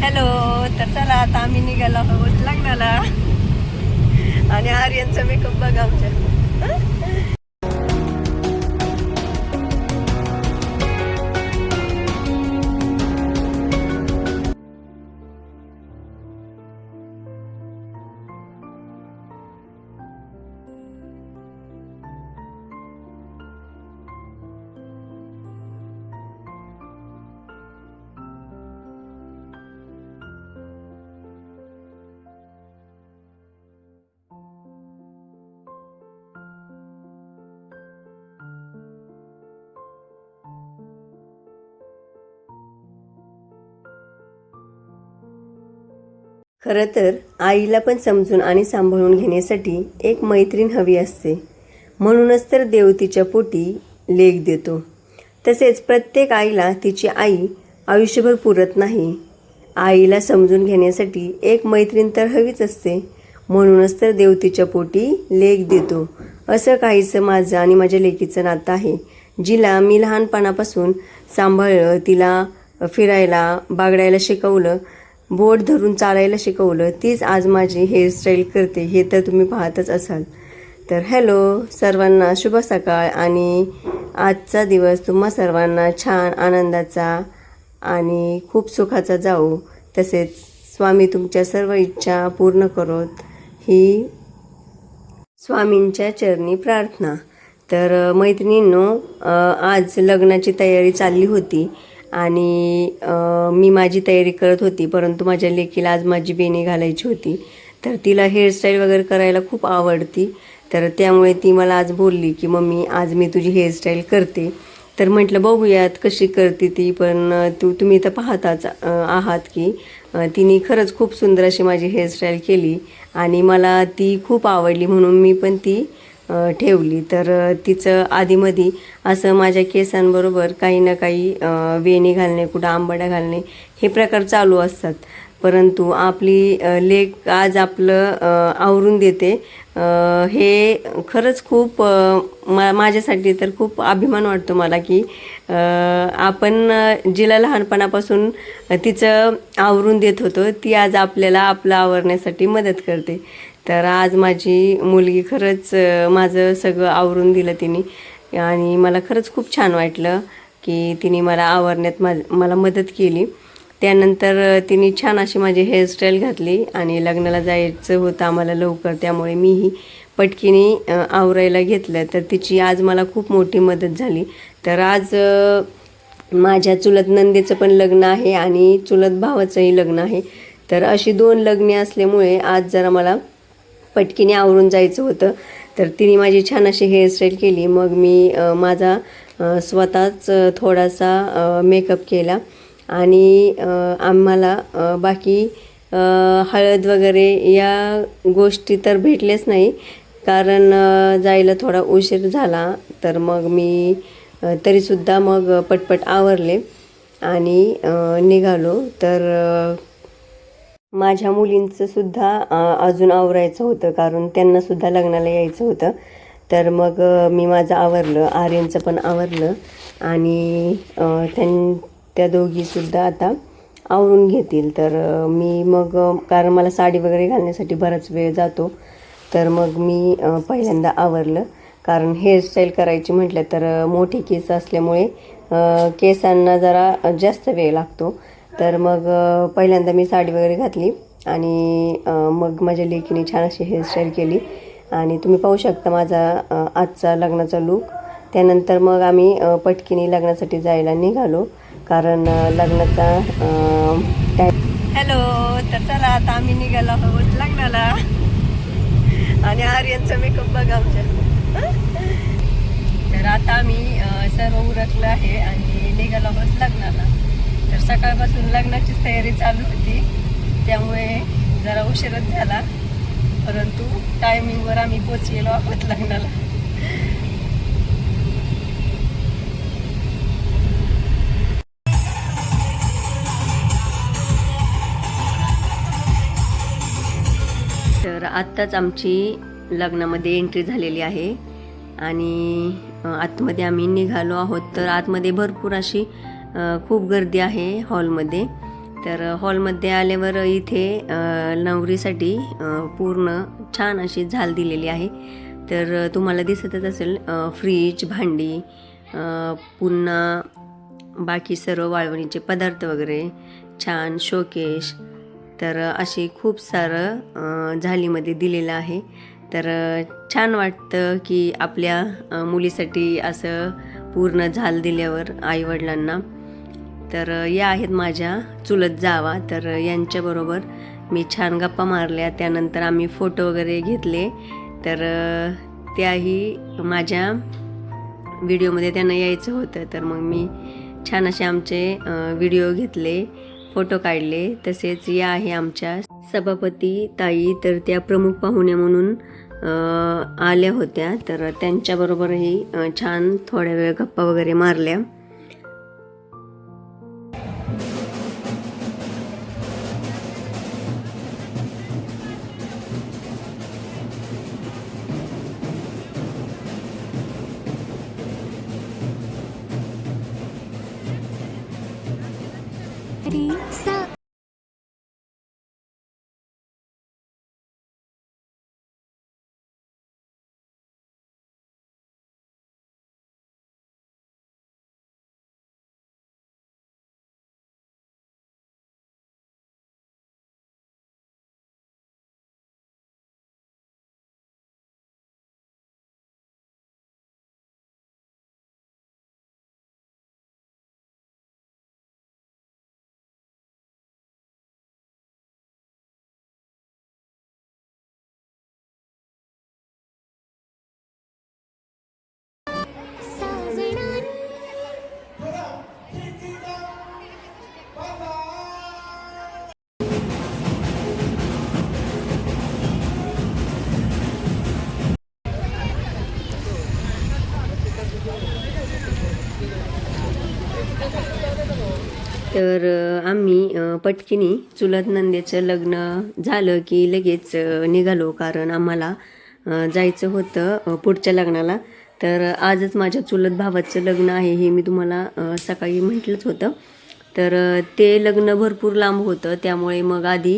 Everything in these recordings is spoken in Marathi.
हॅलो. तर चला आता आम्ही निघालो आहोत लग्नाला आणि आर्यनचा मेकअप बघा आमच्या. खरं तर आईला पण समजून आणि सांभाळून घेण्यासाठी एक मैत्रीण हवी असते. म्हणूनच तर देव तिच्या पोटी लेक देतो. तसेच प्रत्येक आईला तिची आई आयुष्यभर पुरत नाही. आईला समजून घेण्यासाठी एक मैत्रीण तर हवीच असते. म्हणूनच तर देव तिच्या पोटी लेक देतो. असं काहीसं माझं आणि माझ्या लेकीचं नातं आहे. जिला मी लहानपणापासून सांभाळलं, तिला फिरायला बागडायला शिकवलं, बोट धरून चालायला शिकवलं, तीच आज माझी हेअरस्टाईल करते, हे तर तुम्ही पाहतच असाल. तर हॅलो सर्वांना, शुभ सकाळ. आणि आजचा दिवस तुम्हा सर्वांना छान आनंदाचा आणि खूप सुखाचा जाऊ. तसेच स्वामी तुमच्या सर्व इच्छा पूर्ण करोत, ही स्वामींच्या चरणी प्रार्थना. तर मैत्रिणींनो, आज लग्नाची तयारी चालली होती आणि मी माझी तयारी करत होती. परंतु माझ्या लेकीला आज माझी वेणी घालायची होती. तर तिला हेअरस्टाईल वगैरे करायला खूप आवडती. तर त्यामुळे ती मला आज बोलली की मम्मी आज मी तुझी हेअरस्टाईल करते. तर म्हटलं बघूयात कशी करते ती. पण तुम्ही तर पाहताच आहात की तिने खरंच खूप सुंदर अशी माझी हेअरस्टाईल केली आणि मला ती खूप आवडली, म्हणून मी पण ती ठेवली. तर तिचं आधीमधी असं माझ्या केसांबरोबर काही ना काही वेणी घालणे, कुठं आंबाडा घालणे, हे प्रकार चालू असतात. परंतु आपली लेक आज आपलं आवरून देते, हे खरंच खूप माझ्यासाठी तर खूप अभिमान वाटतो मला की आपण जिला लहानपणापासून तिचं आवरून देत होतो, ती आज आपल्याला आपलं आवरण्यासाठी मदत करते. तर आज माझी मुलगी खरंच माझं सगळं आवरून दिलं तिने आणि मला खरंच खूप छान वाटलं की तिने मला आवरण्यात मला मदत केली. त्यानंतर तिने छान अशी माझी हेअरस्टाईल घातली आणि लग्नाला जायचं होतं आम्हाला लवकर, त्यामुळे मीही पटकीने आवरायला घेतलं. तर तिची आज मला खूप मोठी मदत झाली. तर आज माझ्या चुलत नंदेचं पण लग्न आहे आणि चुलत भावाचंही लग्न आहे. तर अशी 2 लग्ने असल्यामुळे आज जरा मला पटकीने आवरून जायचं होतं. तर तिने माझी छान अशी हेअरस्टाईल केली. मग मी माझा स्वतःच थोडासा मेकअप केला आणि आम्हाला बाकी हळद वगैरे या गोष्टी तर भेटल्याच नाही, कारण जायला थोडा उशीर झाला. तर मग मी तरीसुद्धा मग पटपट आवरले आणि निघालो. तर माझ्या मुलींचंसुद्धा अजून आवरायचं होतं, कारण त्यांनासुद्धा लग्नाला यायचं होतं. तर मग मी माझं आवरलं, आर्यनचं पण आवरलं आणि त्या दोघीसुद्धा आता आवरून घेतील. तर मी मग कारण मला साडी वगैरे घालण्यासाठी बराच वेळ जातो, तर मग मी पहिल्यांदा आवरलं. कारण हेअरस्टाईल करायची म्हटलं तर मोठी केस असल्यामुळे केसांना जरा जास्त वेळ लागतो. तर मग पहिल्यांदा मी साडी वगैरे घातली आणि मग माझ्या लेकीने छान अशी हेअरस्टाईल केली आणि तुम्ही पाहू शकता माझा आजचा लग्नाचा लूक. त्यानंतर मग आम्ही पटकीने लग्नासाठी जायला निघालो, कारण लग्नाचा टाईम. हॅलो. तर चला आता आम्ही निघालो आहोत लग्नाला आणि आर्यनचा मेकअप बघा आमच्या. तर आता आम्ही सर्व उरकलं आहे आणि निघालो आहोत लग्नाला. तर सकाळपासून लग्नाचीच तयारी चालू होती, त्यामुळे जरा उशीरच झाला, परंतु टायमिंगवर आम्ही पोचलेलो आहोत लग्नाला. तर आत्ताच आमची लग्नामध्ये एंट्री झालेली आहे आणि आतमध्ये आम्ही निघालो आहोत. तर आतमध्ये भरपूर अशी खूप गर्दी आहे हॉलमध्ये. तर हॉलमध्ये आल्यावर इथे नवरीसाठी पूर्ण छान अशी झाल दिलेली आहे. तर तुम्हाला दिसतच असेल फ्रीज, भांडी, पुन्हा बाकी सर्व वाळवणीचे पदार्थ वगैरे, छान शोकेश. तर असे खूप सारं झालीमध्ये दिलेलं आहे. तर छान वाटतं की आपल्या मुलीसाठी असं पूर्ण झाल दिल्यावर आईवडिलांना. तर या आहेत माझ्या चुलत जावा. तर यांच्याबरोबर मी छान गप्पा मारल्या. त्यानंतर आम्ही फोटो वगैरे घेतले. तर त्याही माझ्या व्हिडिओमध्ये त्यांना यायचं होतं. तर मग मी छान असे आमचे व्हिडिओ घेतले, फोटो काढले. तसेच या आहे आमच्या सभापती ताई. तर त्या प्रमुख पाहुण्या म्हणून आल्या होत्या. तर त्यांच्याबरोबरही छान थोड्या वेळ गप्पा वगैरे मारल्या. तर आम्ही पटकिनी चुलत नंदेचं लग्न झालं की लगेच निघालो, कारण आम्हाला जायचं होतं पुढच्या लग्नाला. तर आजच माझ्या चुलत भावाचं लग्न आहे, हे मी तुम्हाला सकाळी म्हटलंच होतं. तर ते लग्न भरपूर लांब होतं, त्यामुळे मग आधी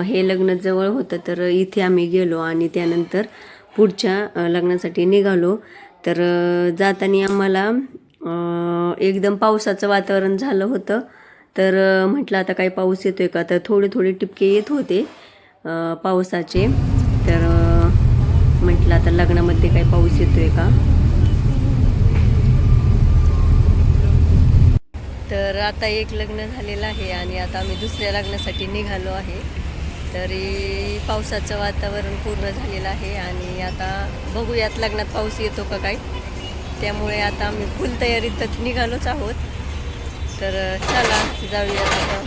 हे लग्न जवळ होतं. तर इथे आम्ही गेलो आणि त्यानंतर पुढच्या लग्नासाठी निघालो. तर जाताना आम्हाला एकदम पावसाचं वातावरण झालं होतं. तर म्हटलं आता काही पाऊस येतोय का, तर थोडे थोडे टिपके येत होते पावसाचे. तर म्हटलं आता लग्नामध्ये काही पाऊस येतोय का. तर आता एक लग्न झालेलं आहे आणि आता आम्ही दुसऱ्या लग्नासाठी निघालो आहे. तरी पावसाचं वातावरण पूर्ण झालेलं आहे आणि आता बघूयात लग्नात पाऊस येतो का काय. त्यामुळे आता आम्ही फुल तयारीत निघालोच आहोत. तर चला जाऊया आता.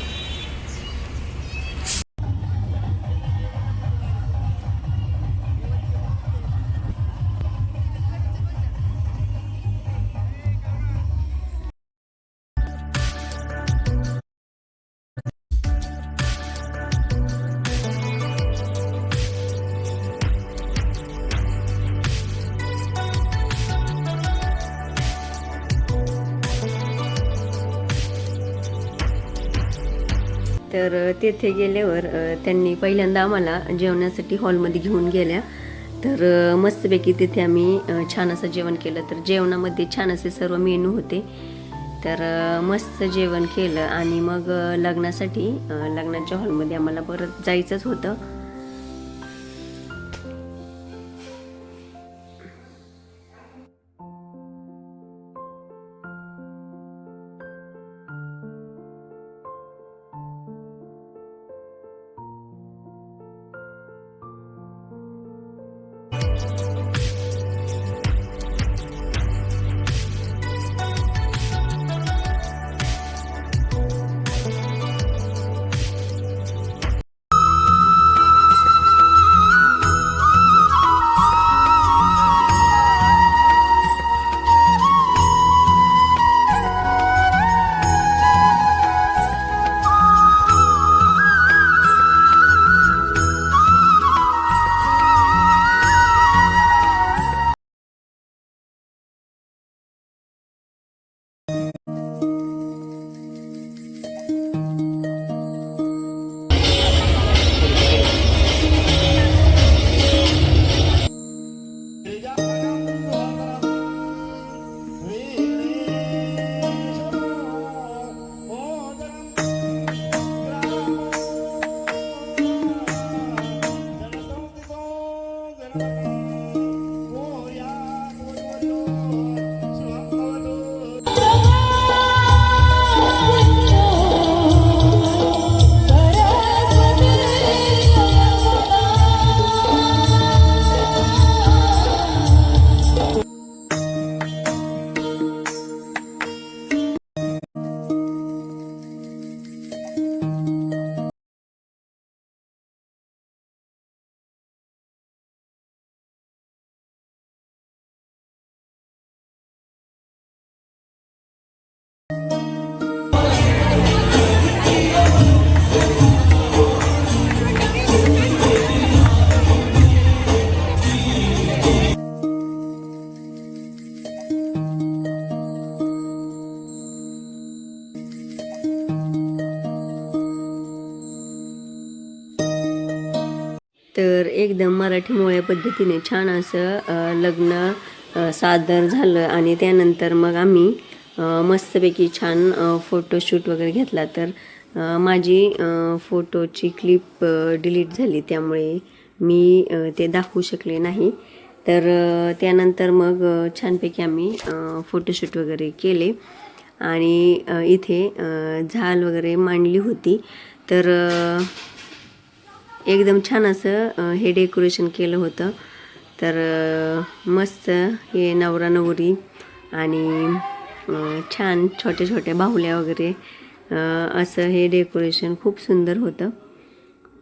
तर तेथे गेल्यावर त्यांनी पहिल्यांदा आम्हाला जेवणासाठी हॉलमध्ये घेऊन गेल्या. तर मस्तपैकी तिथे आम्ही छान असं जेवण केलं. तर जेवणामध्ये छान असे सर्व मेनू होते. तर मस्त जेवण केलं आणि मग लग्नासाठी लग्नाच्या हॉलमध्ये आम्हाला परत जायचंच होतं. तर एकदम मराठी मोळ्या पद्धतीने छान असं लग्न सादर झालं आणि त्यानंतर मग आम्ही मस्तपैकी छान फोटोशूट वगैरे घेतला. तर माझी फोटोची क्लिप डिलीट झाली, त्यामुळे मी ते दाखवू शकले नाही. तर त्यानंतर मग छानपैकी आम्ही फोटोशूट वगैरे केले आणि इथे झाल वगैरे मांडली होती. तर एकदम छान असं हे डेकोरेशन केलं होतं. तर मस्त हे नवरा नवरी आणि छान छोट्या छोट्या बाहुल्या वगैरे असं हे डेकोरेशन खूप सुंदर होतं.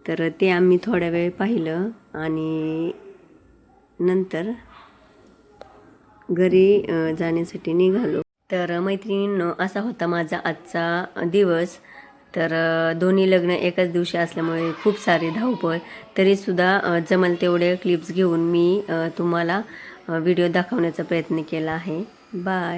तर ते आम्ही थोड्या वेळ पाहिलं आणि नंतर घरी जाण्यासाठी निघालो. तर मैत्रिणींनो, असा होता माझा आजचा दिवस. तर दोन्ही लग्न एकाच दिवशी असल्यामुळे खूप सारी धावपळ, तरीसुद्धा जमल तेवढे क्लिप्स घेऊन मी तुम्हाला व्हिडिओ दाखवण्याचा प्रयत्न केला आहे. बाय.